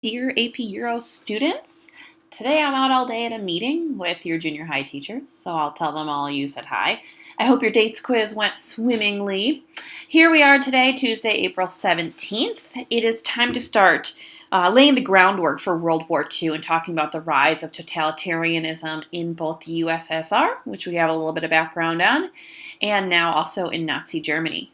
Dear AP Euro students, today I'm out all day at a meeting with your junior high teachers, so I'll tell them all you said hi. I hope your dates quiz went swimmingly. Here we are today, Tuesday, April 17th. It is time to start laying the groundwork for World War II and talking about the rise of totalitarianism in both the USSR, which we have a little bit of background on, and now also in Nazi Germany.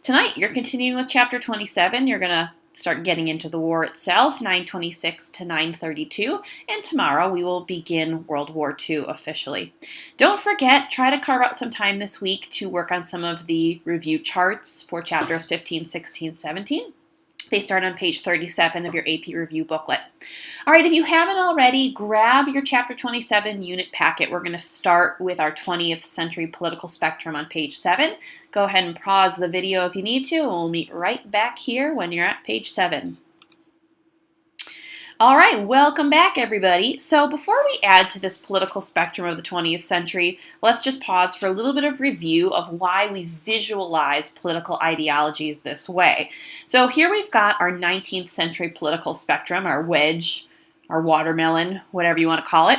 Tonight, you're continuing with Chapter 27. You're going to start getting into the war itself, 926 to 932, and tomorrow we will begin World War II officially. Don't forget, try to carve out some time this week to work on some of the review charts for chapters 15, 16, 17. They start on page 37 of your AP Review booklet. All right, if you haven't already, grab your Chapter 27 unit packet. We're going to start with our 20th century political spectrum on page 7. Go ahead and pause the video if you need to, and we'll meet right back here when you're at page 7. All right, welcome back, everybody. So before we add to this political spectrum of the 20th century, let's just pause for a little bit of review of why we visualize political ideologies this way. So here we've got our 19th century political spectrum, our wedge, our watermelon, whatever you want to call it.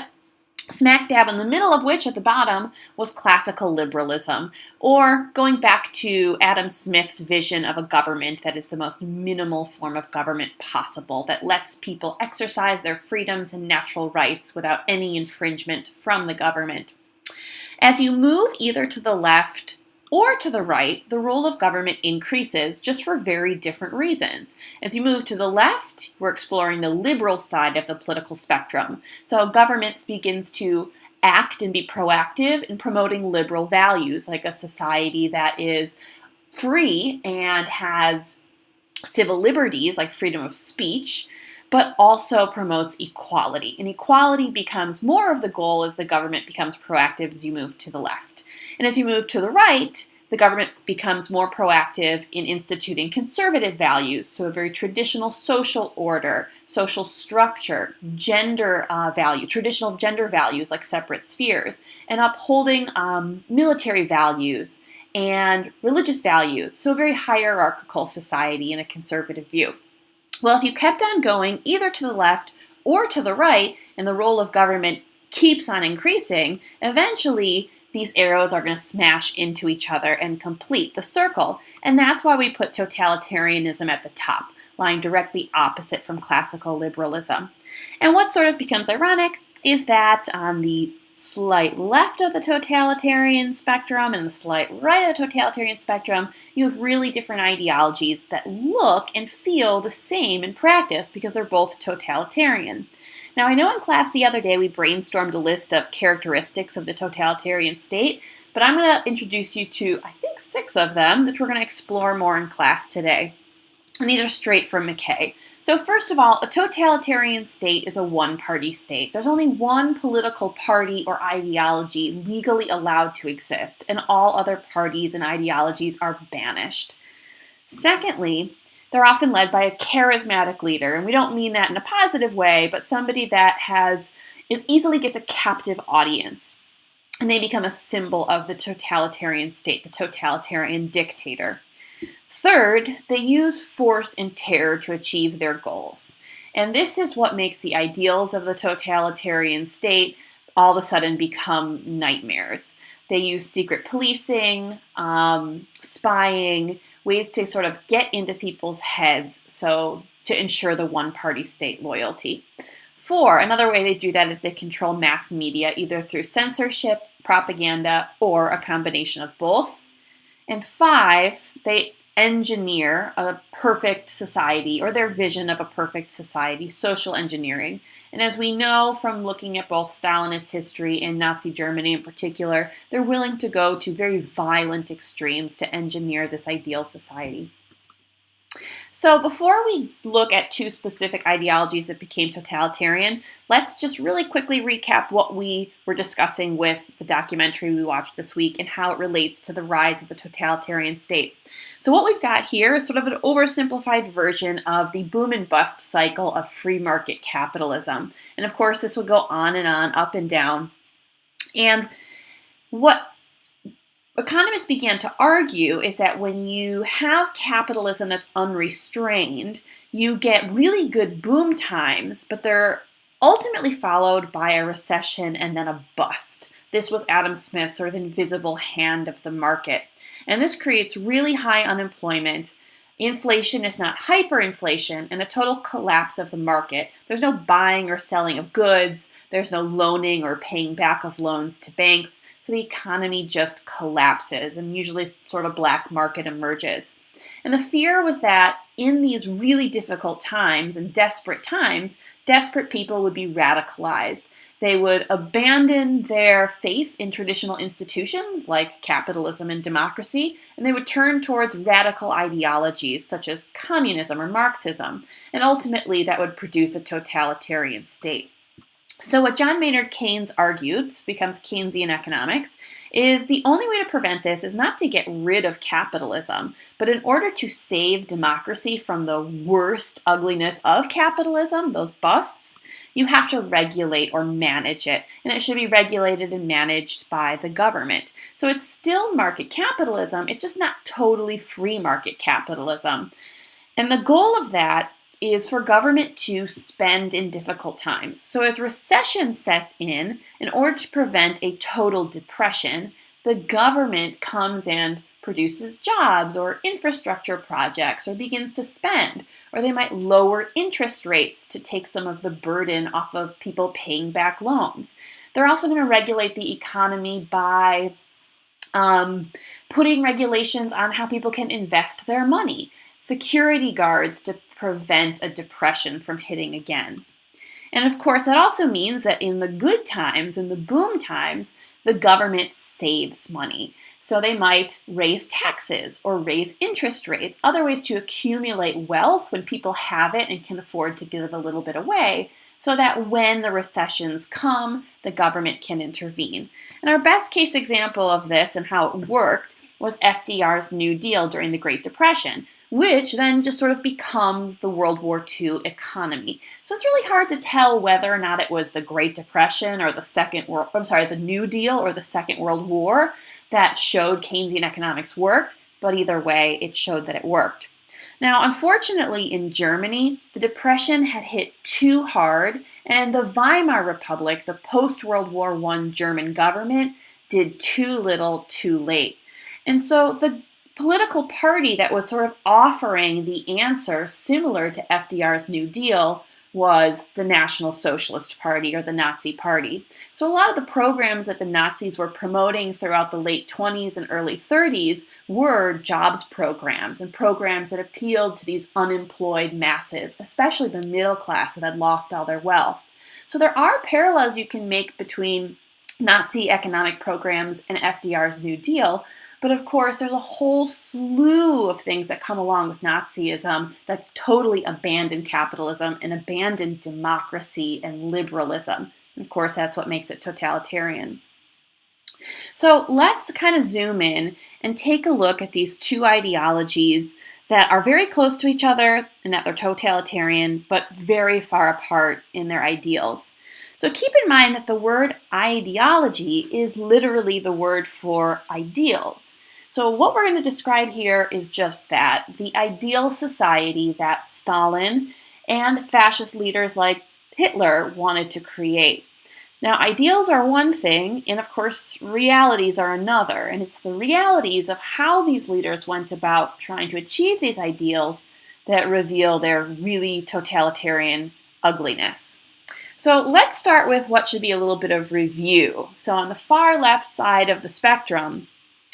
Smack dab in the middle of which, at the bottom, was classical liberalism, or going back to Adam Smith's vision of a government that is the most minimal form of government possible, that lets people exercise their freedoms and natural rights without any infringement from the government. As you move either to the left or to the right, the role of government increases, just for very different reasons. As you move to the left, we're exploring the liberal side of the political spectrum. So government begins to act and be proactive in promoting liberal values, like a society that is free and has civil liberties, like freedom of speech, but also promotes equality. And equality becomes more of the goal as the government becomes proactive as you move to the left. And as you move to the right, the government becomes more proactive in instituting conservative values, so a very traditional social order, social structure, gender value, traditional gender values like separate spheres, and upholding military values and religious values, so a very hierarchical society in a conservative view. Well, if you kept on going either to the left or to the right, and the role of government keeps on increasing, eventually these arrows are going to smash into each other and complete the circle. And that's why we put totalitarianism at the top, lying directly opposite from classical liberalism. And what sort of becomes ironic is that on the slight left of the totalitarian spectrum and the slight right of the totalitarian spectrum, you have really different ideologies that look and feel the same in practice because they're both totalitarian. Now, I know in class the other day we brainstormed a list of characteristics of the totalitarian state, but I'm going to introduce you to, I think, 6 of them that we're going to explore more in class today. And these are straight from McKay. So first of all, a totalitarian state is a one-party state. There's only one political party or ideology legally allowed to exist, and all other parties and ideologies are banished. Secondly, they're often led by a charismatic leader, and we don't mean that in a positive way, but somebody that easily gets a captive audience, and they become a symbol of the totalitarian state, the totalitarian dictator. Third, they use force and terror to achieve their goals. And this is what makes the ideals of the totalitarian state all of a sudden become nightmares. They use secret policing, spying, ways to sort of get into people's heads so to ensure the one-party state loyalty. 4, another way they do that is they control mass media either through censorship, propaganda, or a combination of both. And 5, they engineer a perfect society, or their vision of a perfect society, social engineering. And as we know from looking at both Stalinist history and Nazi Germany in particular, they're willing to go to very violent extremes to engineer this ideal society. So before we look at 2 specific ideologies that became totalitarian, let's just really quickly recap what we were discussing with the documentary we watched this week and how it relates to the rise of the totalitarian state. So what we've got here is sort of an oversimplified version of the boom and bust cycle of free market capitalism. And of course, this would go on, up and down. And what economists began to argue is that when you have capitalism that's unrestrained, you get really good boom times, but they're ultimately followed by a recession and then a bust. This was Adam Smith's sort of invisible hand of the market. And this creates really high unemployment, inflation, if not hyperinflation, and a total collapse of the market. There's no buying or selling of goods. There's no loaning or paying back of loans to banks. So the economy just collapses, and usually sort of black market emerges. And the fear was that in these really difficult times and desperate times, desperate people would be radicalized. They would abandon their faith in traditional institutions like capitalism and democracy, and they would turn towards radical ideologies such as communism or Marxism, and ultimately that would produce a totalitarian state. So what John Maynard Keynes argued, this becomes Keynesian economics, is the only way to prevent this is not to get rid of capitalism, but in order to save democracy from the worst ugliness of capitalism, those busts, you have to regulate or manage it, and it should be regulated and managed by the government. So it's still market capitalism, it's just not totally free market capitalism. And the goal of that is for government to spend in difficult times. So as recession sets in order to prevent a total depression, the government comes and produces jobs or infrastructure projects or begins to spend, or they might lower interest rates to take some of the burden off of people paying back loans. They're also going to regulate the economy by putting regulations on how people can invest their money, security guards to prevent a depression from hitting again. And of course, that also means that in the good times, in the boom times, the government saves money. So they might raise taxes or raise interest rates, other ways to accumulate wealth when people have it and can afford to give a little bit away, so that when the recessions come, the government can intervene. And our best case example of this and how it worked was FDR's New Deal during the Great Depression, which then just sort of becomes the World War II economy. So it's really hard to tell whether or not it was the Great Depression or the New Deal or the Second World War that showed Keynesian economics worked, but either way, it showed that it worked. Now, unfortunately, in Germany, the Depression had hit too hard, and the Weimar Republic, the post-World War I German government, did too little, too late. And so the political party that was sort of offering the answer similar to FDR's New Deal was the National Socialist Party, or the Nazi Party. So a lot of the programs that the Nazis were promoting throughout the late 20s and early 30s were jobs programs, and programs that appealed to these unemployed masses, especially the middle class that had lost all their wealth. So there are parallels you can make between Nazi economic programs and FDR's New Deal. But of course, there's a whole slew of things that come along with Nazism that totally abandon capitalism and abandon democracy and liberalism. And of course, that's what makes it totalitarian. So let's kind of zoom in and take a look at these two ideologies that are very close to each other and that they're totalitarian, but very far apart in their ideals. So keep in mind that the word ideology is literally the word for ideals. So what we're going to describe here is just that, the ideal society that Stalin and fascist leaders like Hitler wanted to create. Now, ideals are one thing, and of course, realities are another, and it's the realities of how these leaders went about trying to achieve these ideals that reveal their really totalitarian ugliness. So let's start with what should be a little bit of review. So on the far left side of the spectrum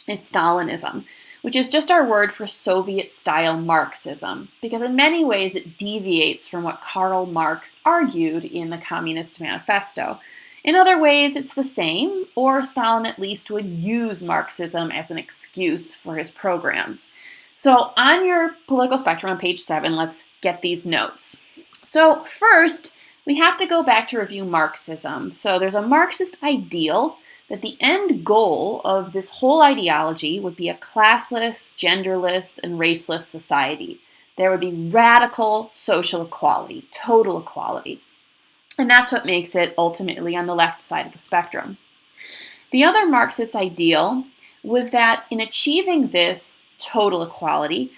is Stalinism, which is just our word for Soviet-style Marxism, because in many ways it deviates from what Karl Marx argued in the Communist Manifesto. In other ways, it's the same, or Stalin at least would use Marxism as an excuse for his programs. So on your political spectrum on page 7, let's get these notes. So first, we have to go back to review Marxism. So there's a Marxist ideal that the end goal of this whole ideology would be a classless, genderless, and raceless society. There would be radical social equality, total equality. And that's what makes it ultimately on the left side of the spectrum. The other Marxist ideal was that in achieving this total equality,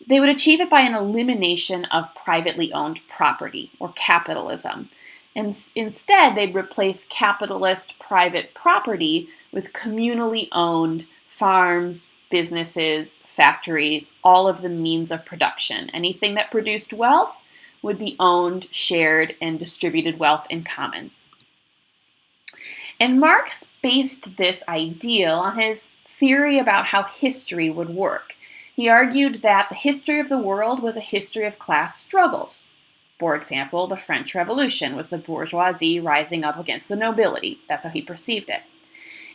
They would achieve it by an elimination of privately owned property, or capitalism. And instead, they'd replace capitalist private property with communally owned farms, businesses, factories, all of the means of production. Anything that produced wealth would be owned, shared, and distributed wealth in common. And Marx based this ideal on his theory about how history would work. He argued that the history of the world was a history of class struggles. For example, the French Revolution was the bourgeoisie rising up against the nobility. That's how he perceived it.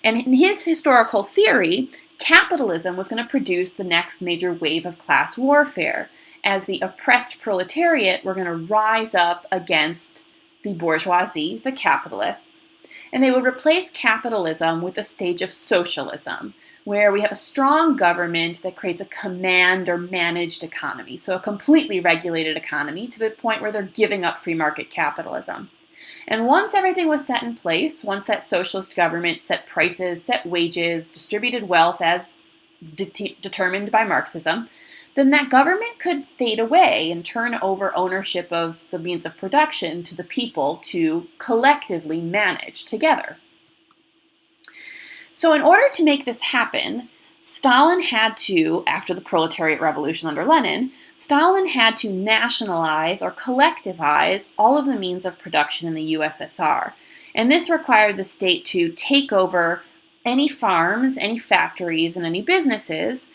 And in his historical theory, capitalism was going to produce the next major wave of class warfare, as the oppressed proletariat were going to rise up against the bourgeoisie, the capitalists, and they would replace capitalism with a stage of socialism, where we have a strong government that creates a command or managed economy, so a completely regulated economy to the point where they're giving up free market capitalism. And once everything was set in place, once that socialist government set prices, set wages, distributed wealth as determined by Marxism, then that government could fade away and turn over ownership of the means of production to the people to collectively manage together. So in order to make this happen, Stalin had to, after the proletariat revolution under Lenin, Stalin had to nationalize or collectivize all of the means of production in the USSR. And this required the state to take over any farms, any factories, and any businesses,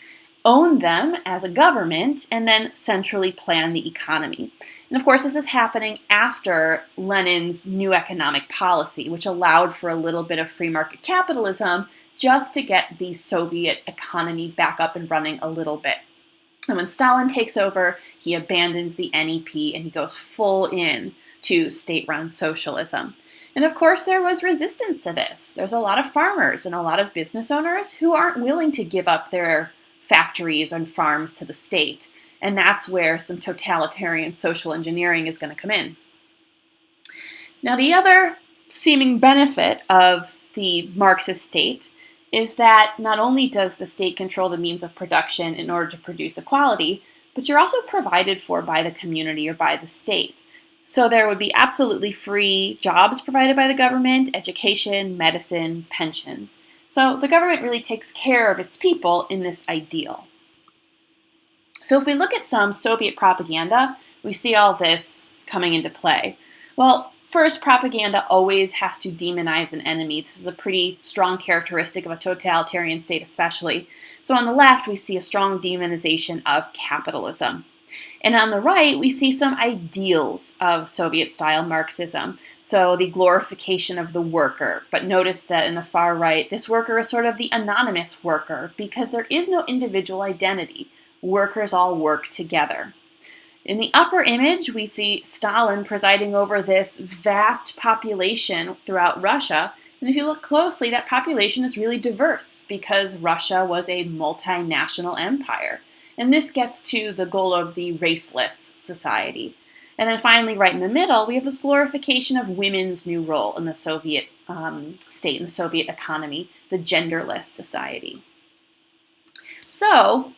own them as a government, and then centrally plan the economy. And of course, this is happening after Lenin's new economic policy, which allowed for a little bit of free market capitalism just to get the Soviet economy back up and running a little bit. And when Stalin takes over, he abandons the NEP and he goes full in to state-run socialism. And of course, there was resistance to this. There's a lot of farmers and a lot of business owners who aren't willing to give up their factories and farms to the state. And that's where some totalitarian social engineering is going to come in. Now, the other seeming benefit of the Marxist state is that not only does the state control the means of production in order to produce equality, but you're also provided for by the community or by the state. So there would be absolutely free jobs provided by the government, education, medicine, pensions. So the government really takes care of its people in this ideal. So if we look at some Soviet propaganda, we see all this coming into play. Well, first, propaganda always has to demonize an enemy. This is a pretty strong characteristic of a totalitarian state especially. So on the left, we see a strong demonization of capitalism. And on the right, we see some ideals of Soviet-style Marxism. So the glorification of the worker. But notice that in the far right, this worker is sort of the anonymous worker because there is no individual identity. Workers all work together. In the upper image, we see Stalin presiding over this vast population throughout Russia. And if you look closely, that population is really diverse because Russia was a multinational empire. And this gets to the goal of the raceless society. And then finally, right in the middle, we have this glorification of women's new role in the Soviet state, in the Soviet economy, the genderless society. So,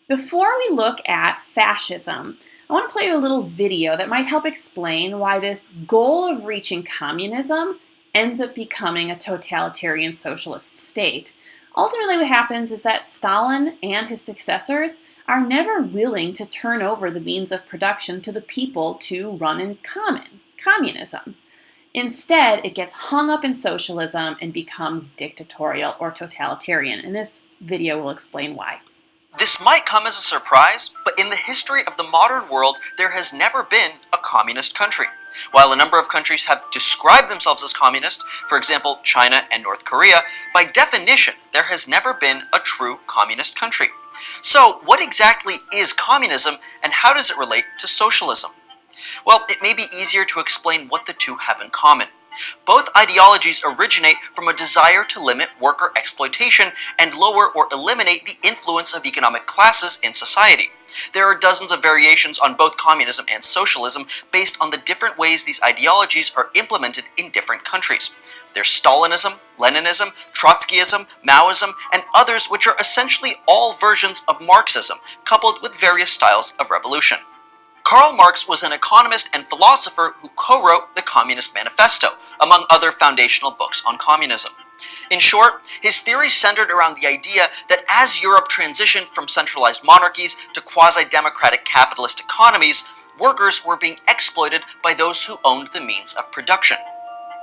before we look at fascism, I want to play you a little video that might help explain why this goal of reaching communism ends up becoming a totalitarian socialist state. Ultimately, what happens is that Stalin and his successors are never willing to turn over the means of production to the people to run in communism. Instead, it gets hung up in socialism and becomes dictatorial or totalitarian, and this video will explain why. This might come as a surprise, but in the history of the modern world, there has never been a communist country. While a number of countries have described themselves as communist, for example, China and North Korea, by definition, there has never been a true communist country. So, what exactly is communism, and how does it relate to socialism? Well, it may be easier to explain what the two have in common. Both ideologies originate from a desire to limit worker exploitation and lower or eliminate the influence of economic classes in society. There are dozens of variations on both communism and socialism based on the different ways these ideologies are implemented in different countries. There's Stalinism, Leninism, Trotskyism, Maoism, and others which are essentially all versions of Marxism, coupled with various styles of revolution. Karl Marx was an economist and philosopher who co-wrote the Communist Manifesto, among other foundational books on communism. In short, his theory centered around the idea that as Europe transitioned from centralized monarchies to quasi-democratic capitalist economies, workers were being exploited by those who owned the means of production.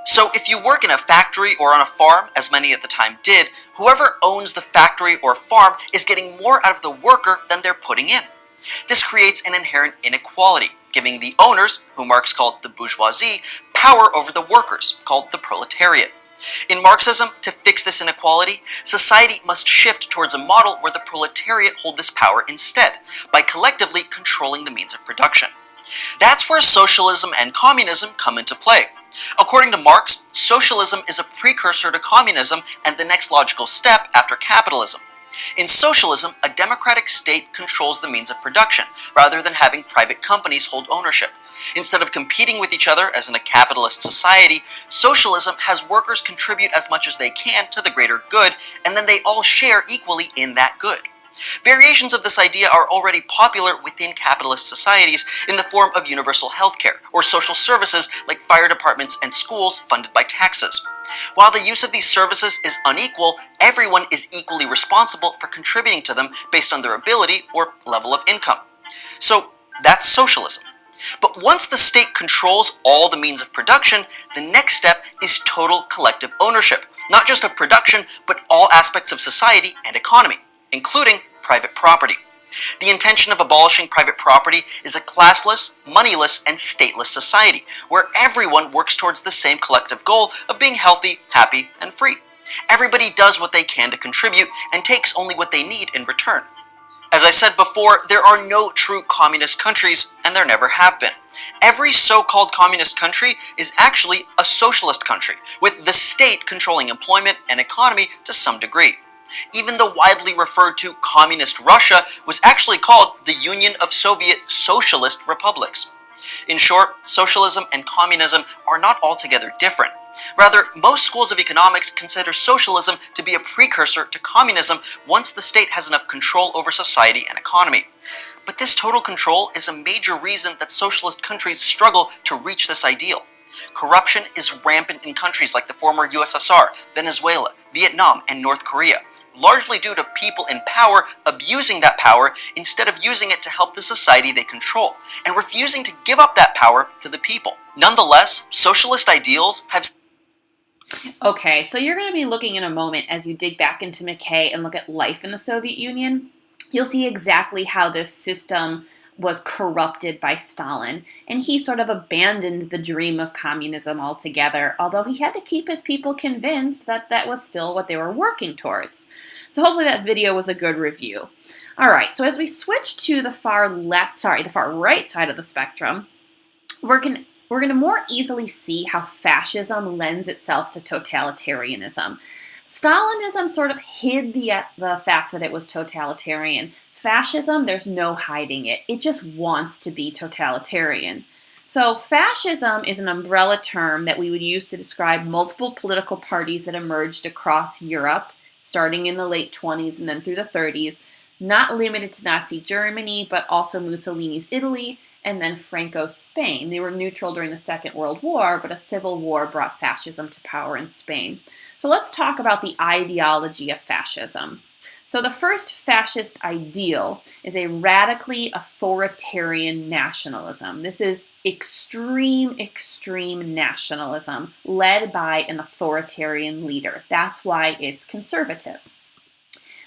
So if you work in a factory or on a farm, as many at the time did, whoever owns the factory or farm is getting more out of the worker than they're putting in. This creates an inherent inequality, giving the owners, who Marx called the bourgeoisie, power over the workers, called the proletariat. In Marxism, to fix this inequality, society must shift towards a model where the proletariat hold this power instead, by collectively controlling the means of production. That's where socialism and communism come into play. According to Marx, socialism is a precursor to communism and the next logical step after capitalism. In socialism, a democratic state controls the means of production, rather than having private companies hold ownership. Instead of competing with each other as in a capitalist society, socialism has workers contribute as much as they can to the greater good, and then they all share equally in that good. Variations of this idea are already popular within capitalist societies in the form of universal healthcare, or social services like fire departments and schools funded by taxes. While the use of these services is unequal, everyone is equally responsible for contributing to them based on their ability or level of income. So that's socialism. But once the state controls all the means of production, the next step is total collective ownership, not just of production, but all aspects of society and economy, including private property. The intention of abolishing private property is a classless, moneyless, and stateless society, where everyone works towards the same collective goal of being healthy, happy, and free. Everybody does what they can to contribute and takes only what they need in return. As I said before, there are no true communist countries, and there never have been. Every so-called communist country is actually a socialist country, with the state controlling employment and economy to some degree. Even the widely referred to Communist Russia was actually called the Union of Soviet Socialist Republics. In short, socialism and communism are not altogether different. Rather, most schools of economics consider socialism to be a precursor to communism once the state has enough control over society and economy. But this total control is a major reason that socialist countries struggle to reach this ideal. Corruption is rampant in countries like the former USSR, Venezuela, Vietnam, and North Korea, largely due to people in power abusing that power instead of using it to help the society they control, and refusing to give up that power to the people. Nonetheless, socialist ideals have... Okay, so you're going to be looking in a moment as you dig back into McKay and look at life in the Soviet Union. You'll see exactly how this system was corrupted by Stalin, and he sort of abandoned the dream of communism altogether, although he had to keep his people convinced that that was still what they were working towards. So hopefully that video was a good review. All right, so as we switch to the far right side of the spectrum, we're going to more easily see how fascism lends itself to totalitarianism. Stalinism sort of hid the fact that it was totalitarian. Fascism, there's no hiding it. It just wants to be totalitarian. So fascism is an umbrella term that we would use to describe multiple political parties that emerged across Europe, starting in the late 20s and then through the 30s, not limited to Nazi Germany, but also Mussolini's Italy, and then Franco's Spain. They were neutral during the Second World War, but a civil war brought fascism to power in Spain. So let's talk about the ideology of fascism. So the first fascist ideal is a radically authoritarian nationalism. This is extreme nationalism led by an authoritarian leader. That's why it's conservative.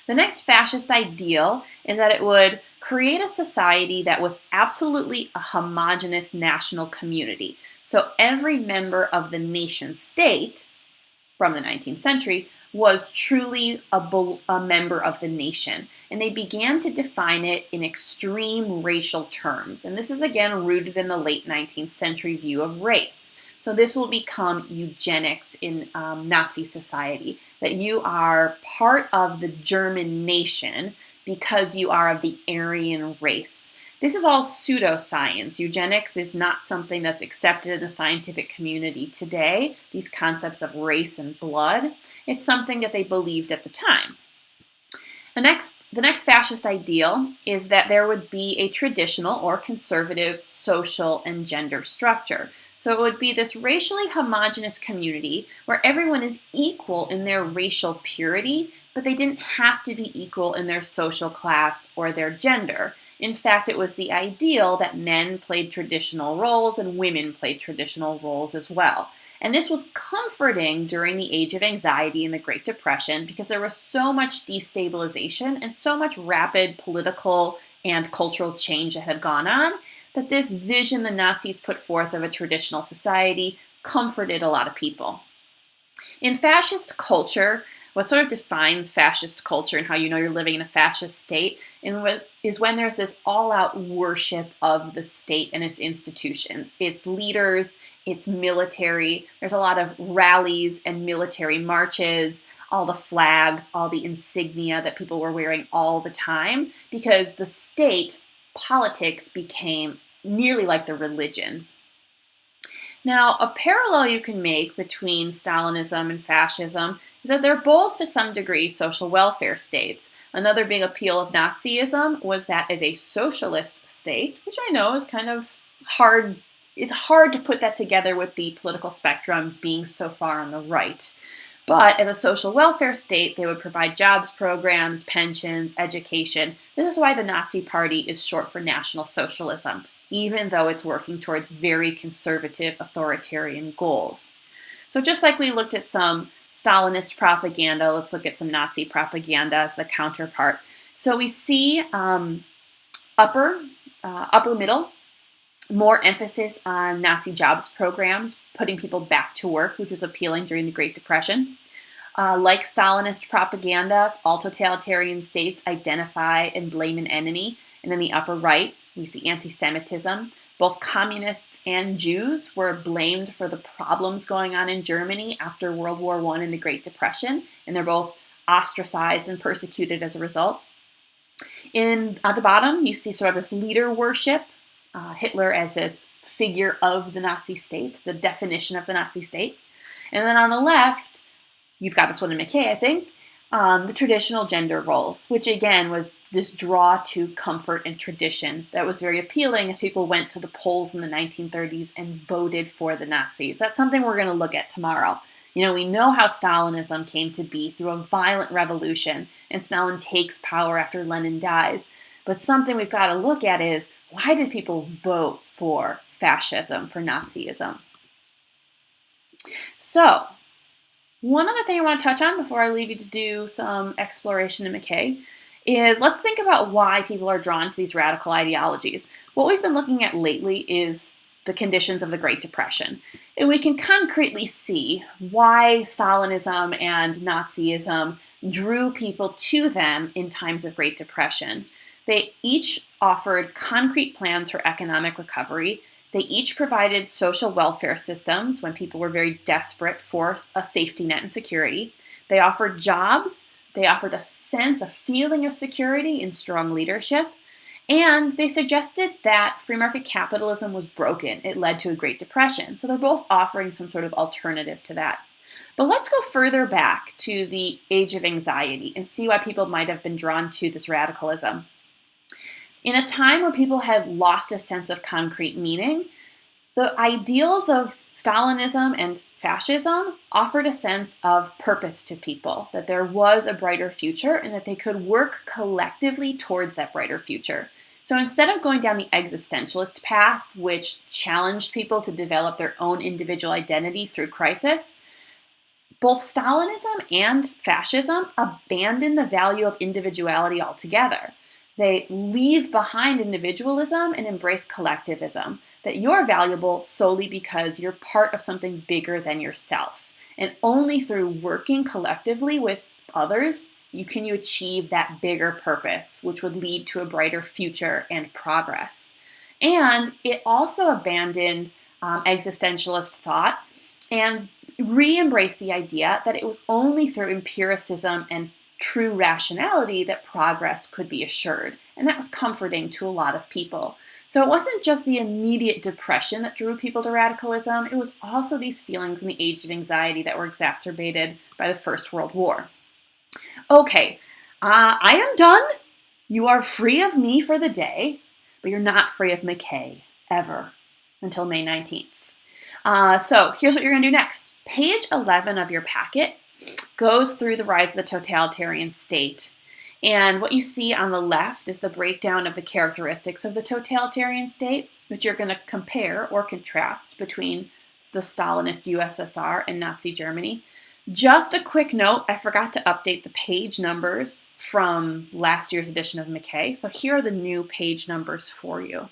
The next fascist ideal is that it would create a society that was absolutely a homogeneous national community. So every member of the nation state from the 19th century was truly a member of the nation. And they began to define it in extreme racial terms. And this is again rooted in the late 19th century view of race. So So this will become eugenics in Nazi society, that you are part of the German nation because you are of the Aryan race. This is all pseudoscience. Eugenics is not something that's accepted in the scientific community today, these concepts of race and blood. It's something that they believed at the time. The next fascist ideal is that there would be a traditional or conservative social and gender structure. So it would be this racially homogenous community where everyone is equal in their racial purity, but they didn't have to be equal in their social class or their gender. In fact, it was the ideal that men played traditional roles and women played traditional roles as well. And this was comforting during the age of anxiety and the Great Depression because there was so much destabilization and so much rapid political and cultural change that had gone on that this vision the Nazis put forth of a traditional society comforted a lot of people. In fascist culture, what sort of defines fascist culture and how you know you're living in a fascist state is when there's this all-out worship of the state and its institutions, its leaders, its military. There's a lot of rallies and military marches, all the flags, all the insignia that people were wearing all the time because the state politics became nearly like the religion. Now, a parallel you can make between Stalinism and fascism is that they're both to some degree social welfare states. Another big appeal of Nazism was that as a socialist state, which I know is kind of hard, it's hard to put that together with the political spectrum being so far on the right. But as a social welfare state, they would provide jobs programs, pensions, education. This is why the Nazi Party is short for National Socialism, even though it's working towards very conservative authoritarian goals. So just like we looked at some Stalinist propaganda, let's look at some Nazi propaganda as the counterpart. So we see upper middle, more emphasis on Nazi jobs programs, putting people back to work, which was appealing during the Great Depression. Like Stalinist propaganda, all totalitarian states identify and blame an enemy. And in the upper right, we see anti-Semitism. Both communists and Jews were blamed for the problems going on in Germany after World War I and the Great Depression, and they're both ostracized and persecuted as a result. At the bottom, you see sort of this leader worship, Hitler as this figure of the Nazi state, the definition of the Nazi state. And then on the left, you've got this one in McKay, I think, the traditional gender roles, which again was this draw to comfort and tradition that was very appealing as people went to the polls in the 1930s and voted for the Nazis. That's something we're going to look at tomorrow. You know, we know how Stalinism came to be through a violent revolution, and Stalin takes power after Lenin dies. But something we've got to look at is, why did people vote for fascism, for Nazism? So, one other thing I want to touch on before I leave you to do some exploration in McKay is let's think about why people are drawn to these radical ideologies. What we've been looking at lately is the conditions of the Great Depression. And we can concretely see why Stalinism and Nazism drew people to them in times of Great Depression. They each offered concrete plans for economic recovery. They each provided social welfare systems when people were very desperate for a safety net and security. They offered jobs. They offered a sense, a feeling of security in strong leadership. And they suggested that free market capitalism was broken. It led to a Great Depression. So they're both offering some sort of alternative to that. But let's go further back to the age of anxiety and see why people might have been drawn to this radicalism. In a time where people had lost a sense of concrete meaning, the ideals of Stalinism and fascism offered a sense of purpose to people, that there was a brighter future and that they could work collectively towards that brighter future. So instead of going down the existentialist path, which challenged people to develop their own individual identity through crisis, both Stalinism and fascism abandon the value of individuality altogether. They leave behind individualism and embrace collectivism, that you're valuable solely because you're part of something bigger than yourself. And only through working collectively with others can you achieve that bigger purpose, which would lead to a brighter future and progress. And it also abandoned existentialist thought, and re-embraced the idea that it was only through empiricism and true rationality that progress could be assured. And that was comforting to a lot of people. So it wasn't just the immediate depression that drew people to radicalism, it was also these feelings in the age of anxiety that were exacerbated by the First World War. Okay, I am done. You are free of me for the day, but you're not free of McKay, ever, until May 19th. So here's what you're going to do next. Page 11 of your packet goes through the rise of the totalitarian state. And what you see on the left is the breakdown of the characteristics of the totalitarian state, which you're going to compare or contrast between the Stalinist USSR and Nazi Germany. Just a quick note, I forgot to update the page numbers from last year's edition of McKay. So here are the new page numbers for you.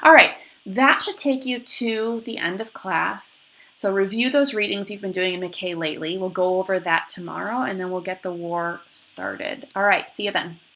All right, that should take you to the end of class. So review those readings you've been doing in McKay lately. We'll go over that tomorrow, and then we'll get the war started. All right, see you then.